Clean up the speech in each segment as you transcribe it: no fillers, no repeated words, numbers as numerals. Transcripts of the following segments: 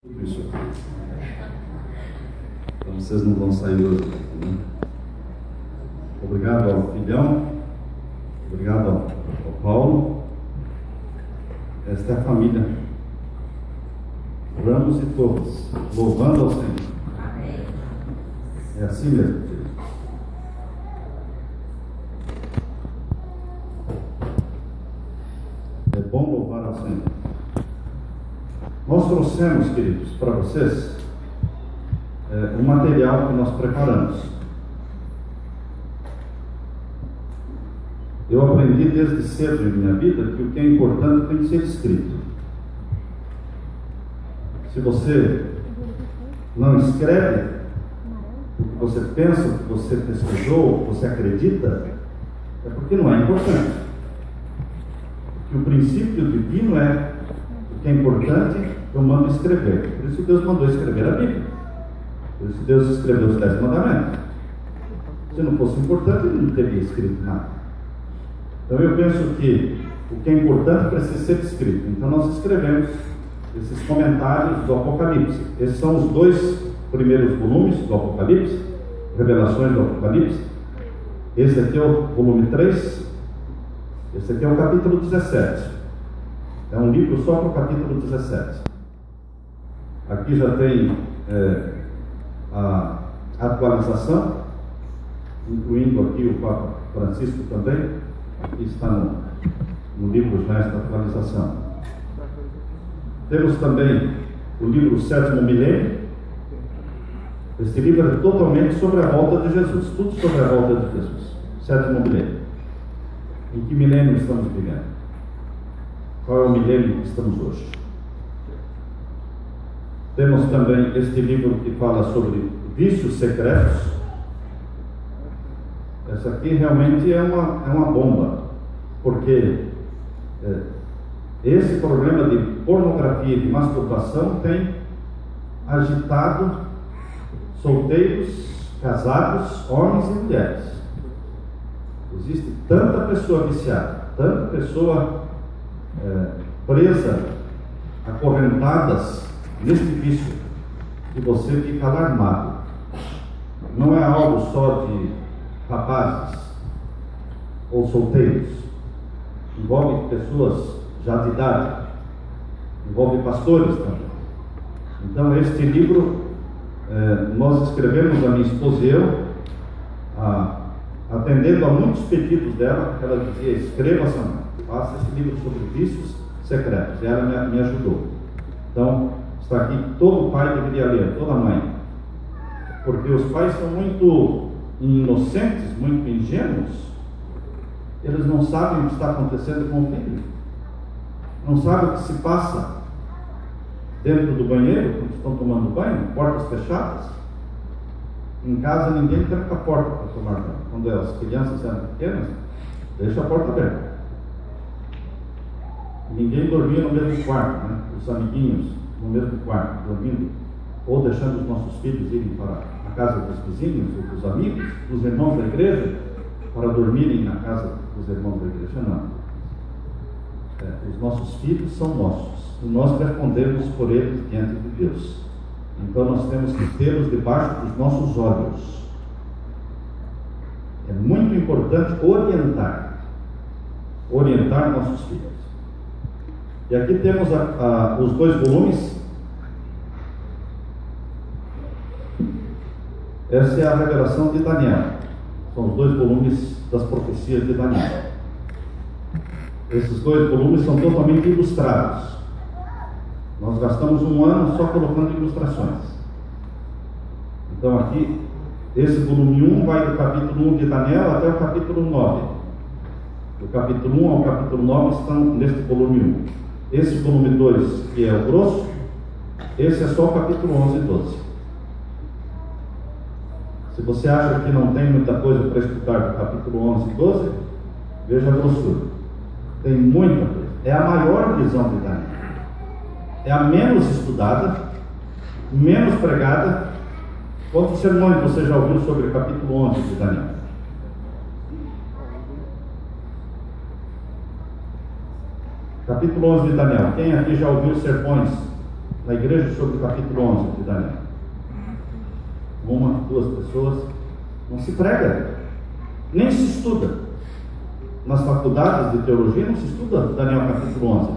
Isso aqui. Então vocês não vão sair hoje, né? Obrigado ao filhão, obrigado ao Paulo. Esta é a família Ramos e Torres, louvando ao Senhor. É assim mesmo, querido. É bom louvar ao Senhor. Nós trouxemos, queridos, para vocês um material que nós preparamos. Eu aprendi desde cedo em minha vida que o que é importante tem que ser escrito. Se você não escreve o que você pensa, o que você pesquisou, o que você acredita, é porque não é importante. Porque o princípio divino é o que é importante, eu mando escrever. Por isso Deus mandou escrever a Bíblia. Por isso Deus escreveu os 10 mandamentos. Se não fosse importante, ele não teria escrito nada. Então eu penso que o que é importante precisa ser escrito. Então nós escrevemos esses comentários do Apocalipse. Esses são os 2 primeiros volumes do Apocalipse, Revelações do Apocalipse. Esse aqui é o volume 3. Esse aqui é o capítulo 17. É um livro só para o capítulo 17. Aqui já tem a atualização, incluindo aqui o Papa Francisco também. Aqui está no livro já esta atualização. Temos também o livro Sétimo Milênio. Este livro é totalmente sobre a volta de Jesus, tudo sobre a volta de Jesus. Sétimo Milênio. Em que milênio estamos vivendo? Qual é o milênio que estamos hoje? Temos também este livro que fala sobre vícios secretos. Essa aqui realmente é uma bomba, porque esse problema de pornografia e de masturbação tem agitado solteiros, casados, homens e mulheres. Existe tanta pessoa viciada, tanta pessoa presa, acorrentadas nesse vício, que você fica alarmado. Não é algo só de rapazes ou solteiros, envolve pessoas já de idade, envolve pastores também. Então este livro nós escrevemos, a minha esposa e eu, atendendo a muitos pedidos dela. Ela dizia: escreva, Samuel, faça esse livro sobre vícios secretos, e ela me ajudou. Então está aqui, todo pai deveria ler, toda mãe, porque os pais são muito inocentes, muito ingênuos. Eles não sabem o que está acontecendo com o filho, não sabem o que se passa dentro do banheiro quando estão tomando banho, portas fechadas. Em casa ninguém tranca a porta para tomar banho. Quando as crianças eram pequenas, deixa a porta aberta. Ninguém dormia no mesmo quarto, né? Os amiguinhos no mesmo quarto, dormindo, ou deixando os nossos filhos irem para a casa dos vizinhos, ou dos amigos, dos irmãos da igreja, para dormirem na casa dos irmãos da igreja. Não. Os nossos filhos são nossos, e nós respondemos por eles diante de Deus. Então nós temos que tê-los debaixo dos nossos olhos. É muito importante orientar nossos filhos. E aqui temos os 2 volumes. Essa é a revelação de Daniel. São os 2 volumes das profecias de Daniel. Esses 2 volumes são totalmente ilustrados. Nós gastamos um ano só colocando ilustrações. Então aqui, esse volume 1 vai do capítulo 1 de Daniel até o capítulo 9. Do capítulo 1 ao capítulo 9 estão neste volume 1. Esse volume 2, que é o grosso, esse é só o capítulo 11 e 12. Se você acha que não tem muita coisa para estudar do capítulo 11 e 12, veja a grossura. Tem muita coisa. É a maior visão de Daniel. É a menos estudada, menos pregada. Quantos sermões você já ouviu sobre o capítulo 11 de Daniel? Capítulo 11 de Daniel. Quem aqui já ouviu sermões na igreja sobre o capítulo 11 de Daniel. Uma, duas pessoas. Não se prega, nem se estuda. Nas faculdades de teologia não se estuda Daniel capítulo 11.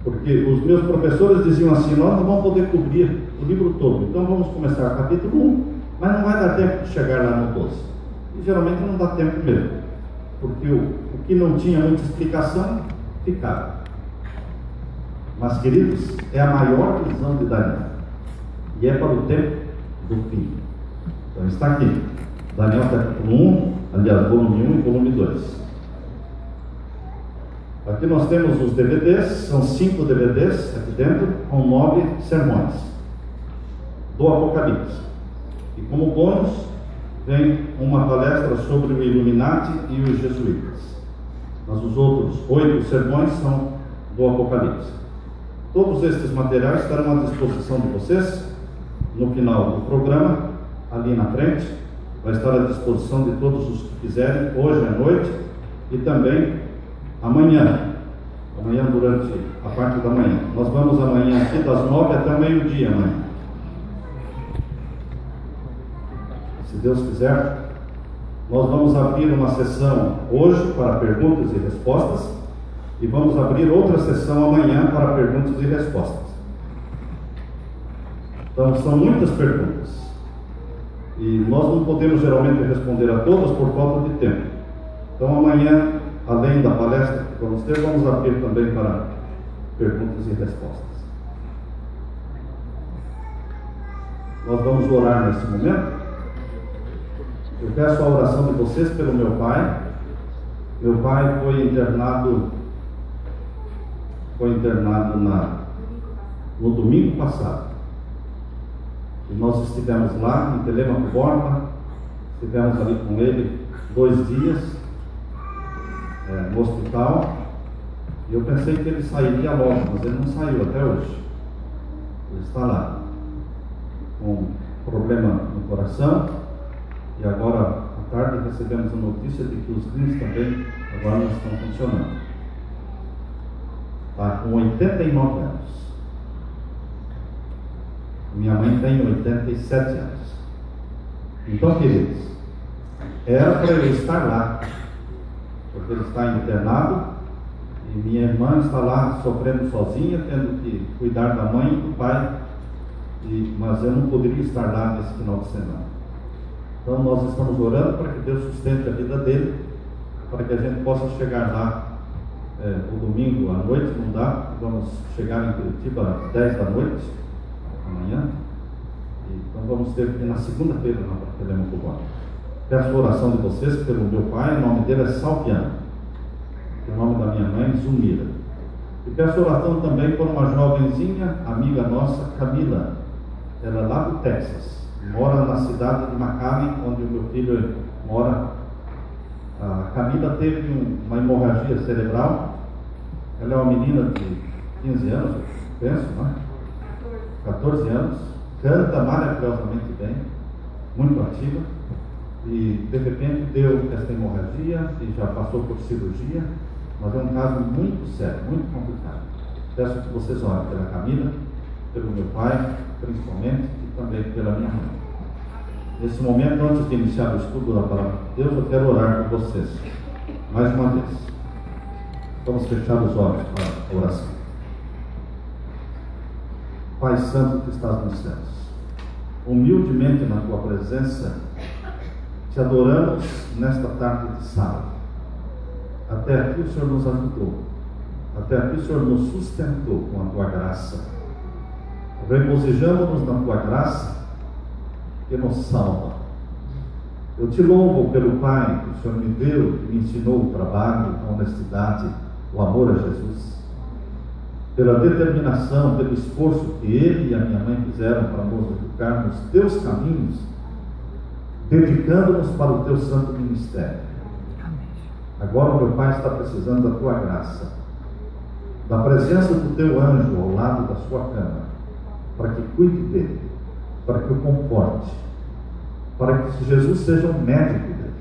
Porque os meus professores diziam assim: nós não vamos poder cobrir o livro todo, então vamos começar o capítulo 1, mas não vai dar tempo de chegar lá no 12. E geralmente não dá tempo mesmo, porque o que não tinha muita explicação ficava. Mas, queridos, é a maior visão de Daniel, e é para o tempo do fim. Então está aqui, Daniel capítulo 1, aliás, volume 1 e volume 2. Aqui nós temos os DVDs, são 5 DVDs aqui dentro, com 9 sermões do Apocalipse. E como bônus, vem uma palestra sobre o Illuminati e os jesuítas. Mas os outros 8 sermões são do Apocalipse. Todos estes materiais estarão à disposição de vocês no final do programa, ali na frente. Vai estar à disposição de todos os que quiserem, hoje à noite e também amanhã durante a parte da manhã. Nós vamos amanhã aqui das 9 até o meio-dia amanhã. Se Deus quiser, nós vamos abrir uma sessão hoje para perguntas e respostas e vamos abrir outra sessão amanhã para perguntas e respostas. Então são muitas perguntas e nós não podemos geralmente responder a todas por falta de tempo. Então amanhã, além da palestra que vamos ter, vamos abrir também para perguntas e respostas. Nós vamos orar nesse momento. Eu peço a oração de vocês pelo meu pai. Meu pai foi internado no domingo passado. E nós estivemos lá em Telêmaco Borba, estivemos ali com ele 2 dias no hospital, e eu pensei que ele sairia logo, mas ele não saiu até hoje. Ele está lá com problema no coração, e agora à tarde recebemos a notícia de que os rins também agora não estão funcionando. Está com 89 anos. Minha mãe tem 87 anos. Então, queridos, era para eu estar lá, porque ele está internado e minha irmã está lá sofrendo sozinha, tendo que cuidar da mãe e do pai, mas eu não poderia estar lá nesse final de semana. Então nós estamos orando para que Deus sustente a vida dele, para que a gente possa chegar lá o domingo à noite. Não dá, vamos chegar em Curitiba às 10 da noite amanhã, então vamos ter que ir na segunda-feira lá para Telêmaco Borba. Peço a oração de vocês pelo meu pai. O nome dele é Salviano, o nome da minha mãe Zumira. E peço oração também por uma jovenzinha amiga nossa, Camila. Ela é lá do Texas, mora na cidade de McAllen, onde o meu filho mora. A Camila teve uma hemorragia cerebral. Ela é uma menina de 15 anos, eu penso, não é? 14 anos, canta maravilhosamente bem, muito ativa, e de repente deu esta hemorragia e já passou por cirurgia, mas é um caso muito sério, muito complicado. Peço que vocês orem pela Camila, pelo meu pai, principalmente, e também pela minha mãe. Nesse momento, antes de iniciar o estudo da palavra de Deus, eu quero orar por vocês, mais uma vez. Vamos fechar os olhos para a oração. Pai Santo que estás nos céus, humildemente na tua presença, te adoramos nesta tarde de sábado. Até aqui o Senhor nos ajudou, até aqui o Senhor nos sustentou com a tua graça. Regozijamos-nos na tua graça que nos salva. Eu te louvo pelo Pai que o Senhor me deu, que me ensinou o trabalho, a honestidade, o amor a Jesus, pela determinação, pelo esforço que ele e a minha mãe fizeram para nos educar nos teus caminhos, dedicando-nos para o teu santo ministério. Agora o meu Pai está precisando da tua graça, da presença do teu anjo ao lado da sua cama, para que cuide dele, para que o conforte, para que Jesus seja o médico dele.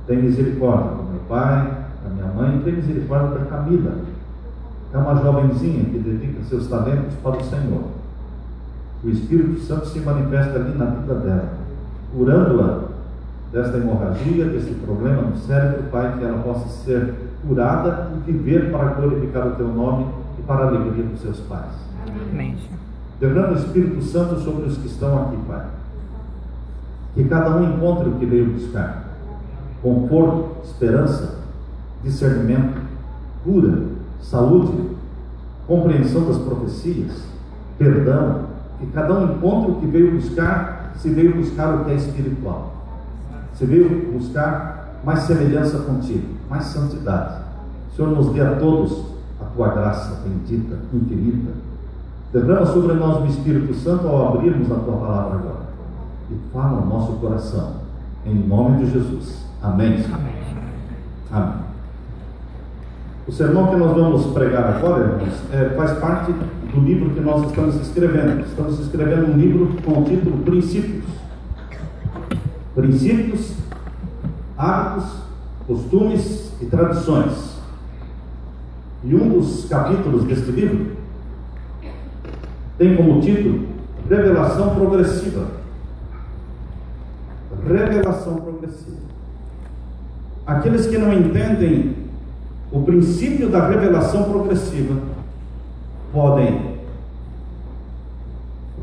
Tem misericórdia do meu pai, da minha mãe, tem misericórdia da Camila, que é uma jovenzinha que dedica seus talentos para o Senhor. o Espírito Santo se manifesta ali na vida dela, curando-a desta hemorragia, desse problema no cérebro, Pai, que ela possa ser curada e viver para glorificar o Teu nome e para a alegria dos seus pais. Amém. Derrama o Espírito Santo sobre os que estão aqui, Pai. Que cada um encontre o que veio buscar: conforto, esperança, discernimento, cura, saúde, compreensão das profecias, perdão. Que cada um encontre o que veio buscar, se veio buscar o que é espiritual, se veio buscar mais semelhança contigo, mais santidade. Senhor, nos dê a todos a Tua graça bendita, infinita. Derrama sobre nós o Espírito Santo ao abrirmos a Tua palavra agora, e fala no nosso coração, em nome de Jesus. Amém. Amém. Amém. O sermão que nós vamos pregar agora, irmãos, faz parte do livro que nós estamos escrevendo. Estamos escrevendo um livro com o título Princípios. Princípios, hábitos, costumes e tradições. E um dos capítulos deste livro tem como título Revelação Progressiva. Revelação progressiva. Aqueles que não entendem o princípio da revelação progressiva podem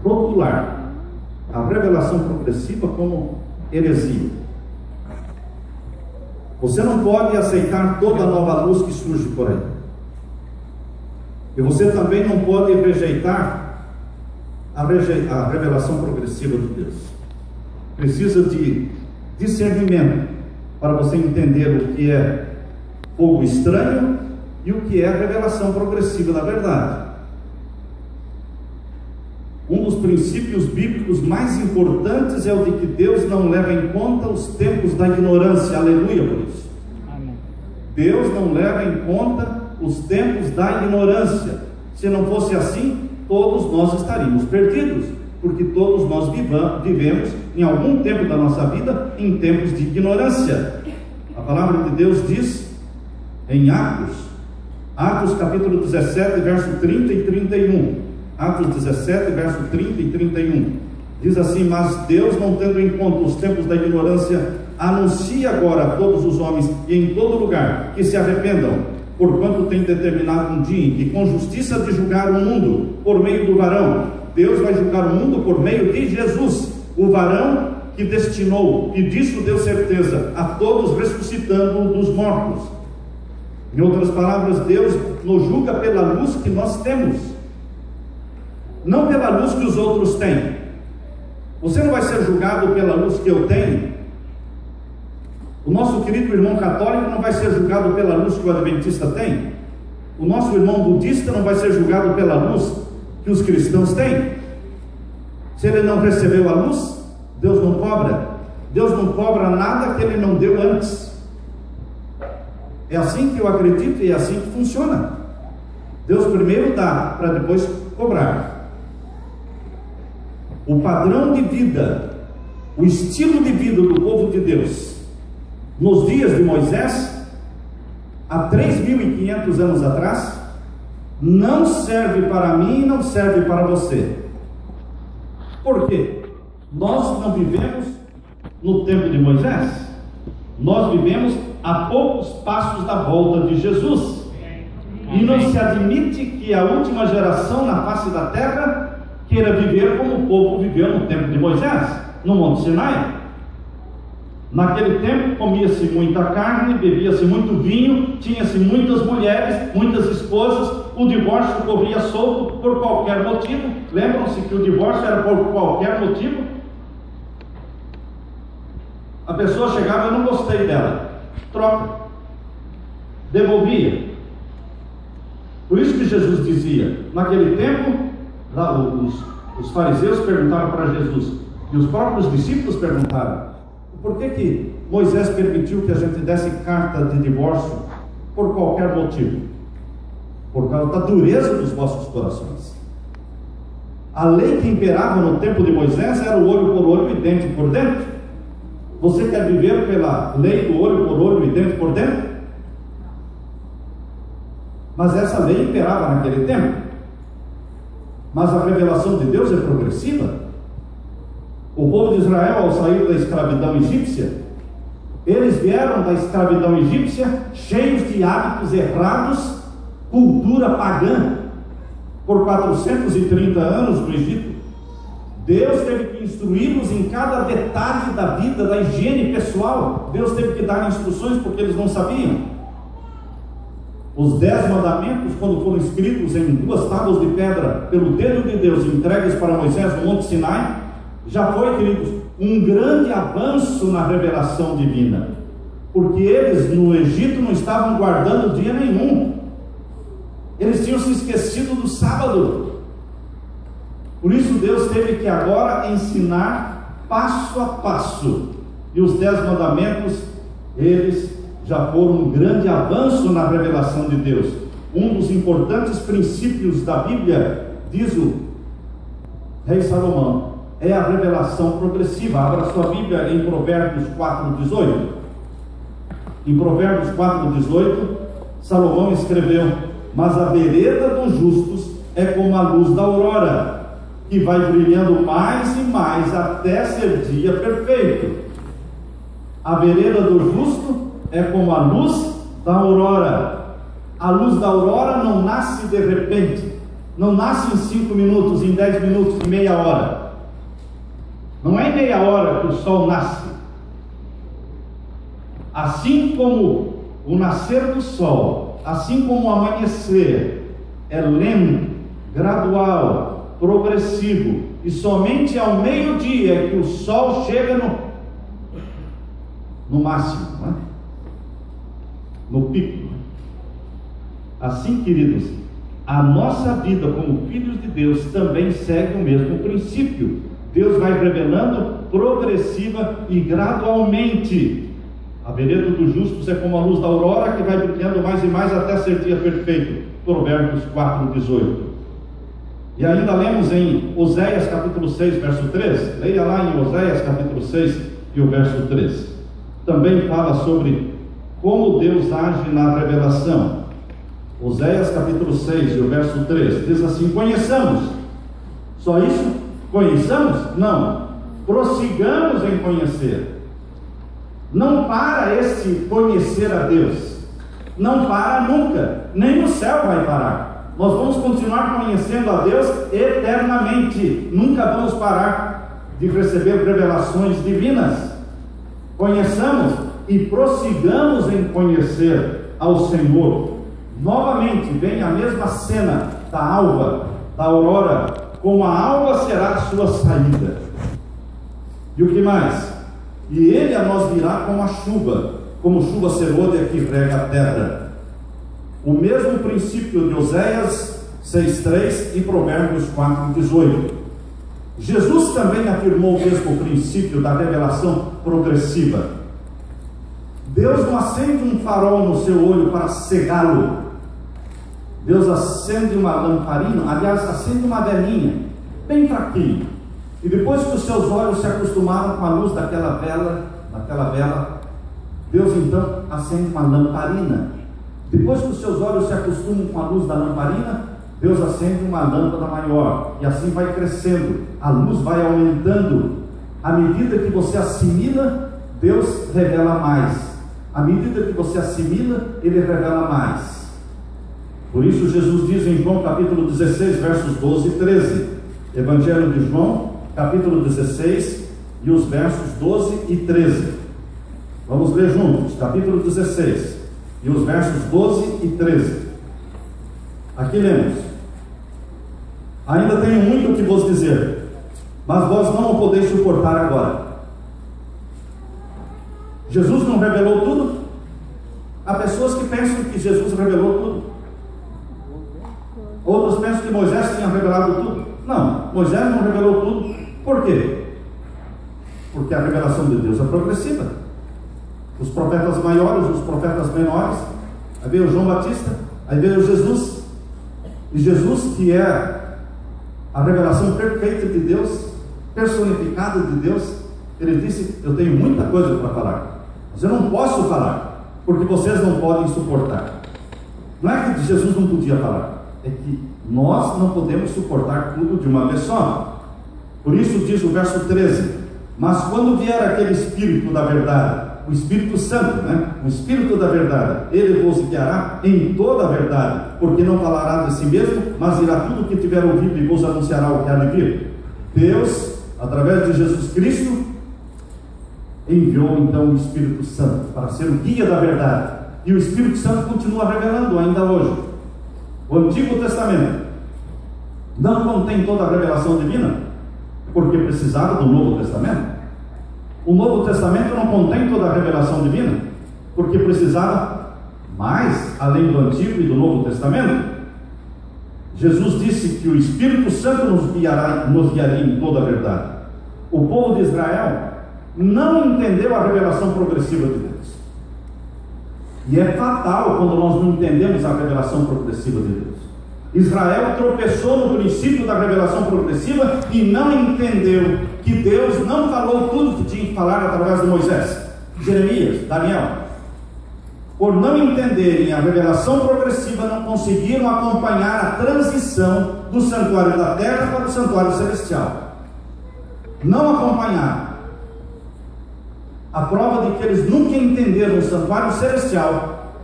rotular a revelação progressiva como heresia. Você não pode aceitar toda a nova luz que surge por aí. E você também não pode rejeitar a revelação progressiva de Deus. Precisa de discernimento para você entender o que é fogo estranho e o que é a revelação progressiva da verdade. Um dos princípios bíblicos mais importantes é o de que Deus não leva em conta os tempos da ignorância. Aleluia por isso. Amém. Deus não leva em conta os tempos da ignorância. Se não fosse assim, todos nós estaríamos perdidos, porque todos nós vivemos em algum tempo da nossa vida em tempos de ignorância. A palavra de Deus diz em Atos capítulo 17, verso 30 e 31. Atos 17, verso 30 e 31. Diz assim: mas Deus, não tendo em conta os tempos da ignorância, anuncia agora a todos os homens e em todo lugar que se arrependam, porquanto tem determinado um dia em que com justiça de julgar o mundo por meio do varão. Deus vai julgar o mundo por meio de Jesus, o varão que destinou, e disso deu certeza a todos, ressuscitando dos mortos. Em outras palavras, Deus nos julga pela luz que nós temos, não pela luz que os outros têm. Você não vai ser julgado pela luz que eu tenho. O nosso querido irmão católico não vai ser julgado pela luz que o adventista tem. O nosso irmão budista não vai ser julgado pela luz que os cristãos têm. Se ele não recebeu a luz, Deus não cobra. Deus não cobra nada que ele não deu antes. É assim que eu acredito e é assim que funciona. Deus primeiro dá para depois cobrar. O padrão de vida, o estilo de vida do povo de Deus nos dias de Moisés, há 3.500 anos atrás, não serve para mim e não serve para você. Por quê? Nós não vivemos no tempo de Moisés. Nós vivemos a poucos passos da volta de Jesus. E não se admite que a última geração na face da terra queira viver como o povo viveu no tempo de Moisés, no Monte Sinai. Naquele tempo comia-se muita carne, bebia-se muito vinho, tinha-se muitas mulheres, muitas esposas, o divórcio corria solto por qualquer motivo. Lembram-se que o divórcio era por qualquer motivo? A pessoa chegava: eu não gostei dela, troca, devolvia. Por isso que Jesus dizia, naquele tempo, lá, os fariseus perguntaram para Jesus, e os próprios discípulos perguntaram: por que Moisés permitiu que a gente desse carta de divórcio por qualquer motivo? Por causa da dureza dos vossos corações. A lei que imperava no tempo de Moisés era o olho por olho e dente por dente. Você quer viver pela lei do olho por olho e dente por dente? Mas essa lei imperava naquele tempo. mas a revelação de Deus é progressiva. O povo de Israel, ao sair da escravidão egípcia, eles vieram da escravidão egípcia cheios de hábitos errados, cultura pagã, por 430 anos no Egito. Deus teve que instruí-los em cada detalhe da vida, da higiene pessoal. Deus teve que dar instruções porque eles não sabiam. Os 10 mandamentos, quando foram escritos em 2 tábuas de pedra pelo dedo de Deus, entregues para Moisés no Monte Sinai, já foi, queridos, um grande avanço na revelação divina, porque eles no Egito não estavam guardando dia nenhum. Eles tinham se esquecido do sábado. Por isso Deus teve que agora ensinar passo a passo. E os 10 mandamentos, eles já foram um grande avanço na revelação de Deus. Um dos importantes princípios da Bíblia, diz o rei Salomão, é a revelação progressiva. Abra sua Bíblia em Provérbios 4:18. Em Provérbios 4:18, Salomão escreveu: mas a vereda dos justos é como a luz da aurora, que vai brilhando mais e mais até ser dia perfeito. A vereda do justo é como a luz da aurora. A luz da aurora não nasce de repente, não nasce em 5 minutos, em 10 minutos, em meia hora. Não é em meia hora que o sol nasce. Assim como o nascer do sol, assim como o amanhecer é lento, gradual, progressivo, e somente ao meio-dia é que o sol chega no máximo, não é? No pico. Assim, queridos, a nossa vida como filhos de Deus também segue o mesmo princípio. Deus vai revelando progressiva e gradualmente. A vereda dos justos é como a luz da aurora, que vai brilhando mais e mais até ser dia perfeito. Provérbios 4:18. E ainda lemos em Oséias capítulo 6, verso 3. Leia lá em Oséias capítulo 6 e o verso 3. Também fala sobre como Deus age na revelação. Oséias capítulo 6 e o verso 3 diz assim: conheçamos. Só isso? Conheçamos? Não. Prossigamos em conhecer. Não para esse conhecer a Deus. Não para nunca. Nem no céu vai parar. Nós vamos continuar conhecendo a Deus eternamente. Nunca vamos parar de receber revelações divinas. Conheçamos e prossigamos em conhecer ao Senhor. Novamente vem a mesma cena da alva, da aurora. Como a alva será a sua saída. E o que mais? E ele a nós virá como chuva serôdia que rega a terra. O mesmo princípio de Oséias 6:3 e Provérbios 4:18. Jesus também afirmou o mesmo princípio da revelação progressiva. Deus não acende um farol no seu olho para cegá-lo. Deus acende uma lamparina, aliás, acende uma velinha, bem fraquinho. E depois que os seus olhos se acostumaram com a luz daquela vela, Deus então acende uma lamparina. Depois que os seus olhos se acostumam com a luz da lamparina, Deus acende uma lâmpada maior. E assim vai crescendo, a luz vai aumentando. À medida que você assimila, Deus revela mais. À medida que você assimila, Ele revela mais. Por isso Jesus diz em João capítulo 16, versos 12 e 13. Evangelho de João, capítulo 16, e os versos 12 e 13. Vamos ler juntos, capítulo 16, e os versos 12 e 13. Aqui lemos: ainda tenho muito que vos dizer, mas vós não o podeis suportar agora. Jesus não revelou tudo? Há pessoas que pensam que Jesus revelou tudo. Outros pensam que Moisés tinha revelado tudo. Não, Moisés não revelou tudo. Por quê? Porque a revelação de Deus é progressiva. Os profetas maiores, os profetas menores. Aí veio João Batista, aí veio Jesus. E Jesus, que é a revelação perfeita de Deus, personificada de Deus, ele disse: eu tenho muita coisa para falar, mas eu não posso falar, porque vocês não podem suportar. Não é que Jesus não podia falar, é que Nós não podemos suportar tudo de uma vez só. Por isso diz o verso 13: mas quando vier aquele Espírito da verdade, o Espírito Santo, o Espírito da verdade, ele vos guiará em toda a verdade, porque não falará de si mesmo, mas irá tudo o que tiver ouvido e vos anunciará o que há de vir. Deus, através de Jesus Cristo, enviou então o Espírito Santo para ser o guia da verdade, e o Espírito Santo continua revelando ainda hoje. O Antigo Testamento não contém toda a revelação divina, porque precisava do Novo Testamento. O Novo Testamento não contém toda a revelação divina, porque precisava mais, além do Antigo e do Novo Testamento. Jesus disse que o Espírito Santo nos guiaria em toda a verdade. O povo de Israel não entendeu a revelação progressiva de Deus. E é fatal quando nós não entendemos a revelação progressiva de Deus. Israel tropeçou no princípio da revelação progressiva e não entendeu que Deus não falou tudo que tinha que falar através de Moisés, Jeremias, Daniel. Por não entenderem a revelação progressiva, não conseguiram acompanhar a transição do santuário da terra para o santuário celestial. Não acompanharam. A prova de que eles nunca entenderam o santuário celestial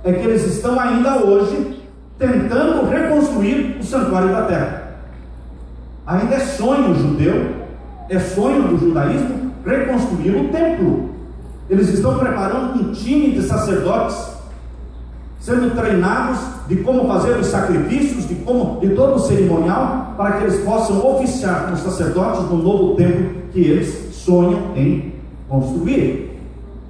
é que eles estão ainda hoje tentando reconstruir o santuário da terra. Ainda é sonho judeu, é sonho do judaísmo reconstruir o templo. Eles estão preparando um time de sacerdotes, sendo treinados de como fazer os sacrifícios, de todo o cerimonial, para que eles possam oficiar como sacerdotes no novo templo que eles sonham em construir.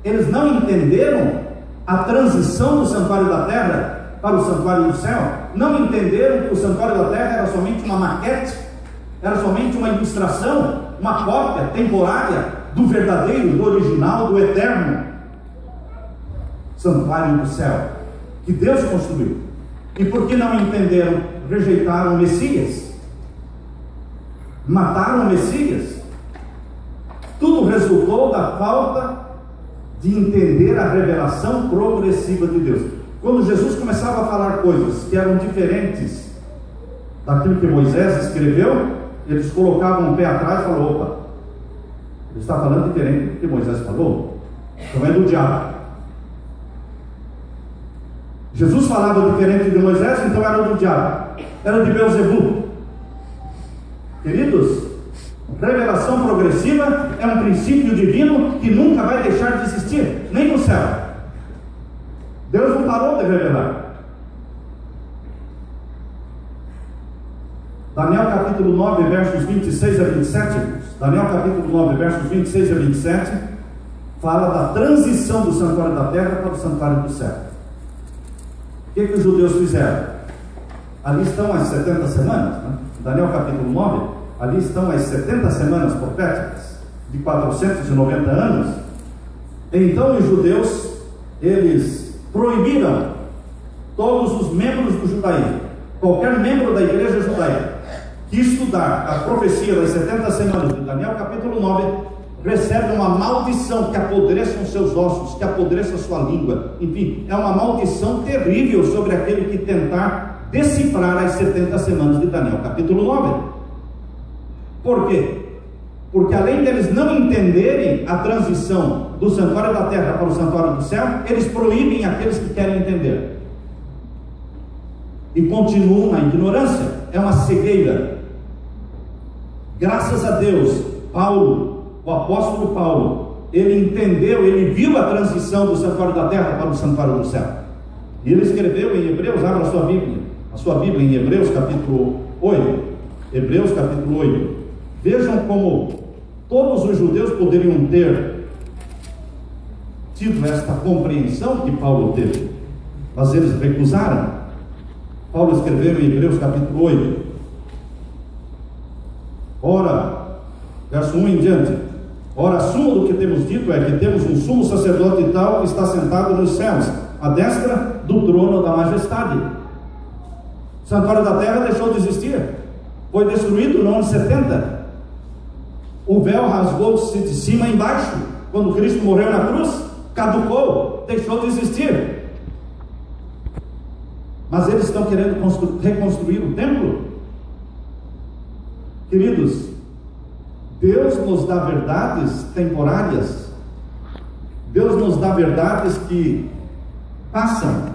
Eles não entenderam a transição do santuário da terra para o santuário do céu. Não entenderam que o santuário da terra era somente uma maquete, era somente uma ilustração, uma cópia temporária do verdadeiro, do original, do eterno santuário do céu que Deus construiu. E porque não entenderam, rejeitaram o Messias, mataram o Messias. Tudo resultou da falta de entender a revelação progressiva de Deus. Quando Jesus começava a falar coisas que eram diferentes daquilo que Moisés escreveu, eles colocavam um pé atrás e falavam: opa, ele está falando diferente do que Moisés falou, então é do diabo. Jesus falava diferente de Moisés, então era do diabo, era de Beelzebub. Queridos, revelação progressiva é um princípio divino que nunca vai deixar de existir, nem no céu. Deus não parou de revelar. Daniel capítulo 9, versos 26 a 27, Daniel capítulo 9, versos 26 a 27, fala da transição do santuário da terra para o santuário do céu. O que os judeus fizeram? Ali estão as 70 semanas, Daniel capítulo 9, ali estão as 70 semanas proféticas, de 490 anos. Então os judeus, eles proibiram todos os membros do judaísmo, qualquer membro da igreja judaica que estudar a profecia das 70 semanas de Daniel capítulo 9, recebe uma maldição que apodreça os seus ossos, que apodreça a sua língua. Enfim, é uma maldição terrível sobre aquele que tentar decifrar as 70 semanas de Daniel capítulo 9. Por quê? Porque além deles não entenderem a transição do santuário da terra para o santuário do céu, eles proíbem aqueles que querem entender e continuam na ignorância. É uma cegueira. Graças a Deus, Paulo, o apóstolo Paulo, ele entendeu, ele viu a transição do santuário da terra para o santuário do céu, e ele escreveu em Hebreus, abra a sua Bíblia em Hebreus capítulo 8, Hebreus capítulo 8, vejam como todos os judeus poderiam ter tido esta compreensão que Paulo teve, mas eles recusaram. Paulo escreveu em Hebreus capítulo 8, ora, verso 1 em diante: ora, a suma do que temos dito é que temos um sumo sacerdote tal que está sentado nos céus, à destra do trono da majestade. O santuário da terra deixou de existir, foi destruído no ano 70. O véu rasgou-se de cima a embaixo quando Cristo morreu na cruz, caducou, deixou de existir. Mas eles estão querendo reconstruir o templo. Queridos, Deus nos dá verdades temporárias. Deus nos dá verdades que passam.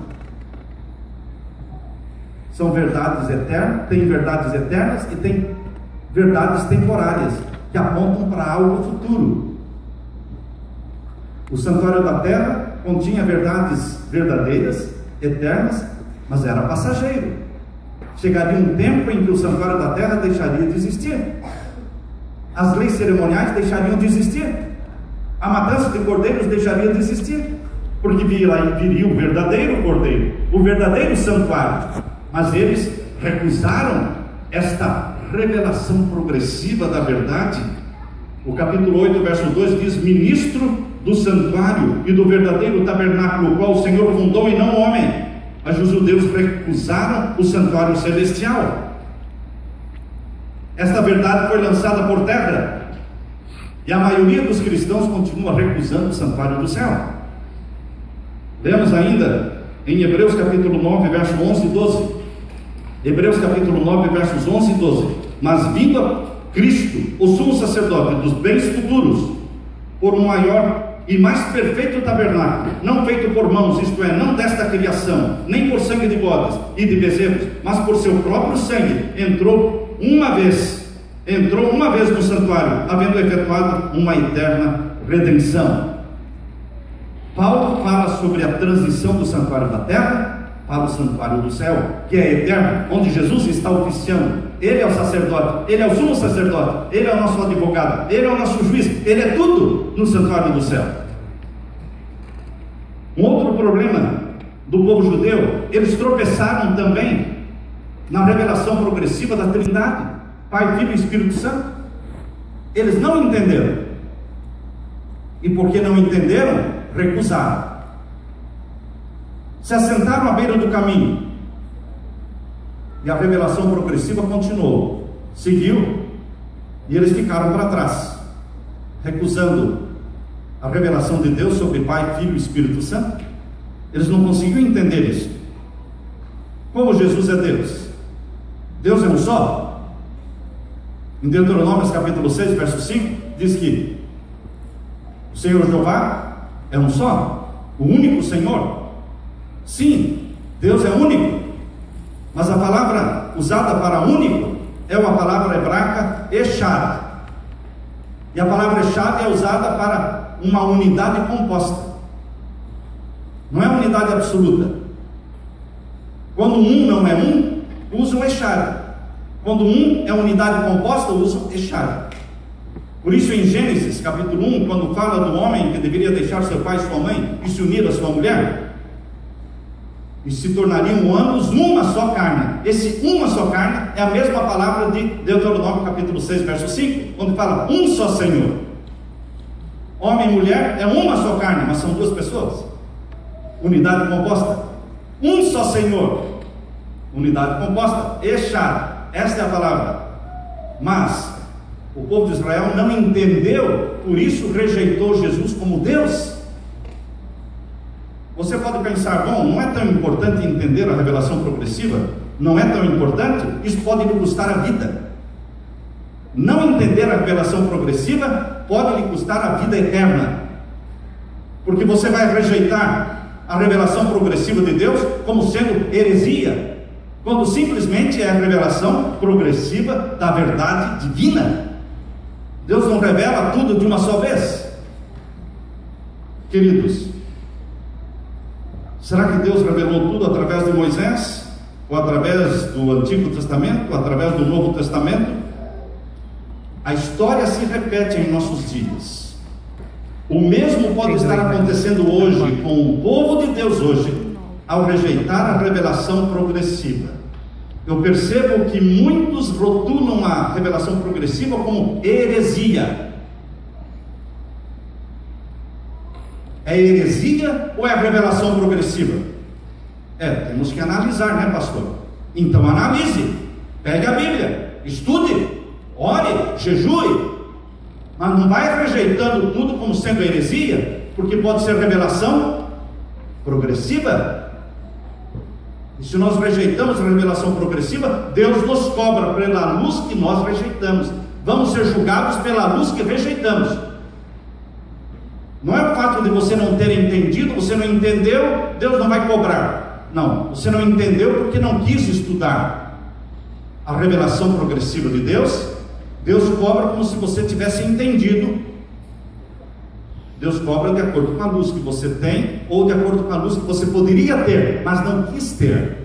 São verdades eternas, tem verdades eternas e tem verdades temporárias, que apontam para algo futuro. O santuário da terra continha verdades verdadeiras, eternas, mas era passageiro. Chegaria um tempo em que o santuário da terra deixaria de existir. As leis cerimoniais deixariam de existir. A matança de cordeiros deixaria de existir, porque viria o verdadeiro cordeiro, o verdadeiro santuário. Mas eles recusaram esta revelação progressiva da verdade. O capítulo 8, verso 2 diz: ministro do santuário e do verdadeiro tabernáculo, o qual o Senhor fundou e não o homem. Mas os judeus recusaram o santuário celestial. Esta verdade foi lançada por terra, e a maioria dos cristãos continua recusando o santuário do céu. Lemos ainda em Hebreus capítulo 9, verso 11 e 12. Hebreus capítulo 9, versos 11 e 12. Mas vindo a Cristo, o sumo sacerdote dos bens futuros, por um maior e mais perfeito tabernáculo, não feito por mãos, isto é, não desta criação, nem por sangue de bodes e de bezerros, mas por seu próprio sangue, entrou uma vez no santuário, havendo efetuado uma eterna redenção. Paulo fala sobre a transição do santuário da terra para o santuário do céu, que é eterno, onde Jesus está oficiando. Ele é o sacerdote, ele é o sumo sacerdote, ele é o nosso advogado, ele é o nosso juiz, ele é tudo no santuário do céu. Um outro problema do povo judeu: eles tropeçaram também na revelação progressiva da Trindade, Pai, Filho e Espírito Santo. Eles não entenderam, e porque não entenderam, recusaram. Se assentaram à beira do caminho, e a revelação progressiva continuou, seguiu, e eles ficaram para trás, recusando a revelação de Deus sobre Pai, Filho e Espírito Santo. Eles não conseguiam entender isso. Como Jesus é Deus? Deus é um só. Em Deuteronômio capítulo 6, verso 5, diz que o Senhor Jeová é um só, o único Senhor. Sim, Deus é único, mas a palavra usada para único é uma palavra hebraica Echad, e a palavra Echad é usada para uma unidade composta, não é unidade absoluta. Quando um não é um, usam Echad. Quando um é unidade composta, usam Echad. Por isso, em Gênesis capítulo 1, quando fala do homem que deveria deixar seu pai e sua mãe e se unir à sua mulher, e se tornariam ambos uma só carne. Esse uma só carne é a mesma palavra de Deuteronômio capítulo 6, verso 5, onde fala um só Senhor. Homem e mulher é uma só carne, mas são duas pessoas. Unidade composta. Um só Senhor. Unidade composta. Echad. Esta é a palavra. Mas o povo de Israel não entendeu, por isso rejeitou Jesus como Deus. Você pode pensar: bom, não é tão importante entender a revelação progressiva? Não é tão importante? Isso pode lhe custar a vida. Não entender a revelação progressiva pode lhe custar a vida eterna, porque você vai rejeitar a revelação progressiva de Deus como sendo heresia, quando simplesmente é a revelação progressiva da verdade divina. Deus não revela tudo de uma só vez. Queridos, será que Deus revelou tudo através de Moisés? Ou através do Antigo Testamento? Ou através do Novo Testamento? A história se repete em nossos dias. O mesmo pode estar acontecendo hoje com o povo de Deus hoje, ao rejeitar a revelação progressiva. Eu percebo que muitos rotulam a revelação progressiva como heresia. É heresia ou é a revelação progressiva? Temos que analisar, né, pastor? Então analise, pegue a Bíblia, estude, ore, jejue, mas não vai rejeitando tudo como sendo heresia, porque pode ser revelação progressiva. E se nós rejeitamos a revelação progressiva, Deus nos cobra pela luz que nós rejeitamos. Vamos ser julgados pela luz que rejeitamos. Não é o fato de você não ter entendido, você não entendeu, Deus não vai cobrar. Não, você não entendeu porque não quis estudar a revelação progressiva de Deus. Deus cobra como se você tivesse entendido. Deus cobra de acordo com a luz que você tem, ou de acordo com a luz que você poderia ter, mas não quis ter.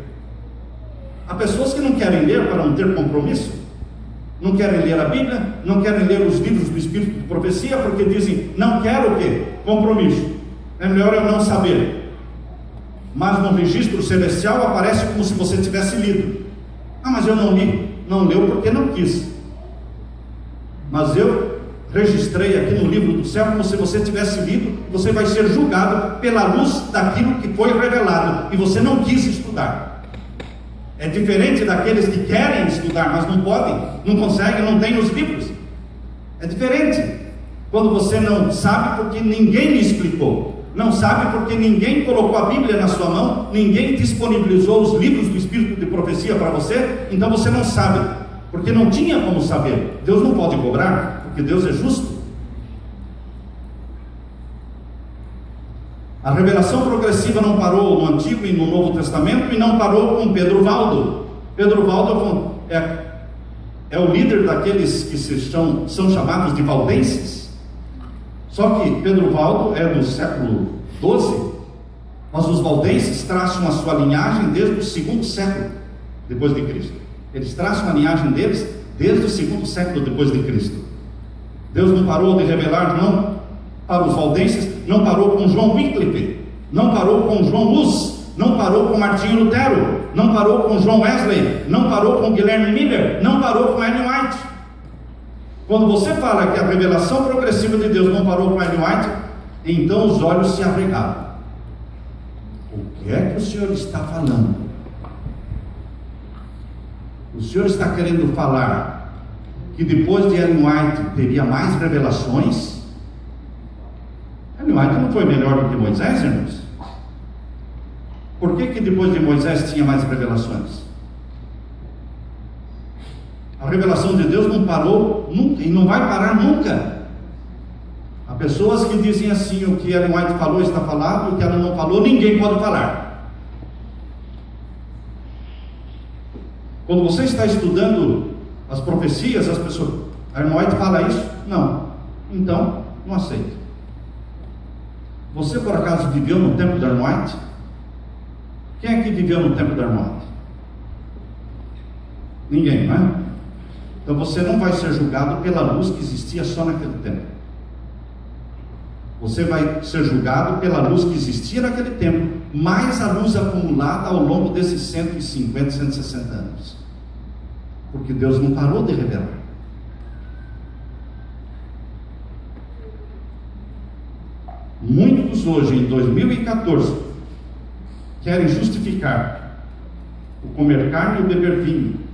Há pessoas que não querem ler para não ter compromisso, não querem ler a Bíblia, não querem ler os livros do Espírito de Profecia, porque dizem, não quero o quê? Compromisso, é melhor eu não saber. Mas no registro celestial aparece como se você tivesse lido. Ah, mas eu não li. Não leu porque não quis. Mas eu registrei aqui no livro do céu como se você tivesse lido. Você vai ser julgado pela luz daquilo que foi revelado, e você não quis estudar. É diferente daqueles que querem estudar, mas não podem, não conseguem, não têm os livros. É diferente quando você não sabe porque ninguém lhe explicou, não sabe porque ninguém colocou a Bíblia na sua mão, ninguém disponibilizou os livros do Espírito de Profecia para você, então você não sabe, porque não tinha como saber. Deus não pode cobrar, porque Deus é justo. A revelação progressiva não parou no Antigo e no Novo Testamento, e não parou com Pedro Valdo. Pedro Valdo é o líder daqueles que são chamados de valdenses. Só que Pedro Valdo é do século XII, mas os valdenses traçam a sua linhagem desde o segundo século depois de Cristo. Eles traçam a linhagem deles desde o segundo século depois de Cristo. Deus não parou de revelar, não, para os valdenses, não parou com João Wycliffe, não parou com João Hus, não parou com Martinho Lutero, não parou com John Wesley, não parou com Guilherme Miller, não parou com Ellen White. Quando você fala que a revelação progressiva de Deus não parou com Ellen White, então os olhos se arregalam. O que é que o senhor está falando? O senhor está querendo falar que depois de Ellen White teria mais revelações? Ellen White não foi melhor do que Moisés, irmãos? Por que depois de Moisés tinha mais revelações? A revelação de Deus não parou nunca, e não vai parar nunca. Há pessoas que dizem assim, o que Ellen White falou está falado, o que ela não falou, ninguém pode falar. Quando você está estudando as profecias, as pessoas, Ellen White fala isso? Não. Então, não aceito. Você por acaso viveu no tempo de Ellen White? Quem é que viveu no tempo de Ellen White? Ninguém, não é? Então você não vai ser julgado pela luz que existia só naquele tempo. Você vai ser julgado pela luz que existia naquele tempo, mais a luz acumulada ao longo desses 150, 160 anos. Porque Deus não parou de revelar. Muitos hoje, em 2014, querem justificar o comer carne e o beber vinho